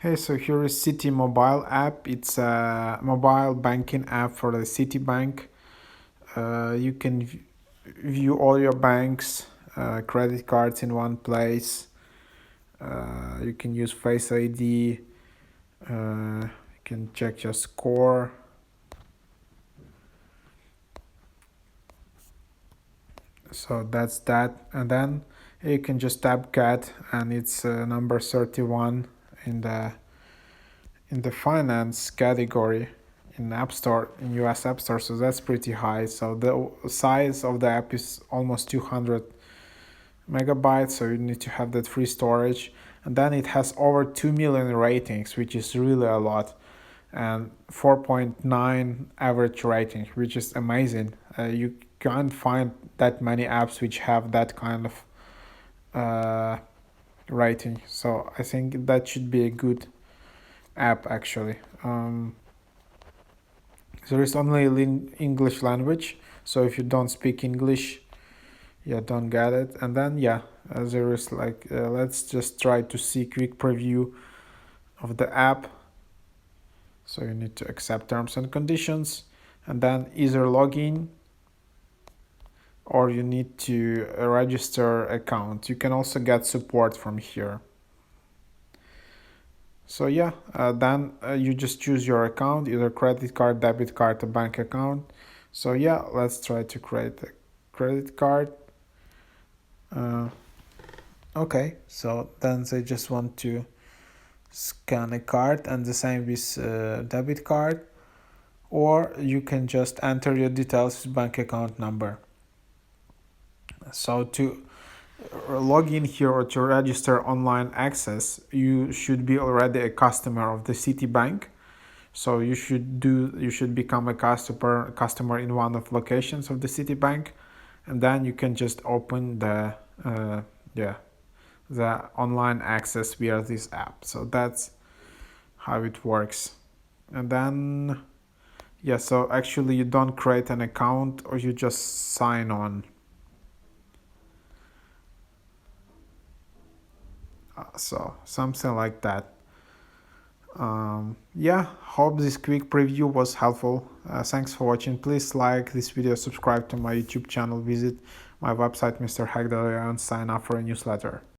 Hey, so here is Citi mobile app. It's a mobile banking app for the Citibank. You can view all your banks, credit cards in one place. You can use Face ID. You can check your score. So that's that. And then you can just tap Get, and it's number 31 in the finance category in App Store in US App Store, so that's pretty high. So the size of the app is almost 200 megabytes, so you need to have that free storage. And then it has over 2 million ratings, which is really a lot, and 4.9 average rating, which is amazing. You can't find that many apps which have that kind of rating, so I think that should be a good app actually. There is only English language, so if you don't speak English, yeah, don't get it. And then yeah, there is like let's just try to see quick preview of the app. So you need to accept terms and conditions, and then either login or you need to register account. You can also get support from here. So yeah, then you just choose your account, either credit card, debit card, or bank account. So yeah, let's try to create a credit card. Okay, so then they just want to scan a card, and the same with debit card, or you can just enter your details with bank account number. So to log in here or to register online access, you should be already a customer of the Citibank. So you should become a customer in one of locations of the Citibank, and then you can just open the the online access via this app. So that's how it works. And then yeah, so actually you don't create an account, or you just sign on. So something like that. Yeah, hope this quick preview was helpful. Thanks for watching. Please like this video, subscribe to my YouTube channel, visit my website Mr. Hagdale, and sign up for a newsletter.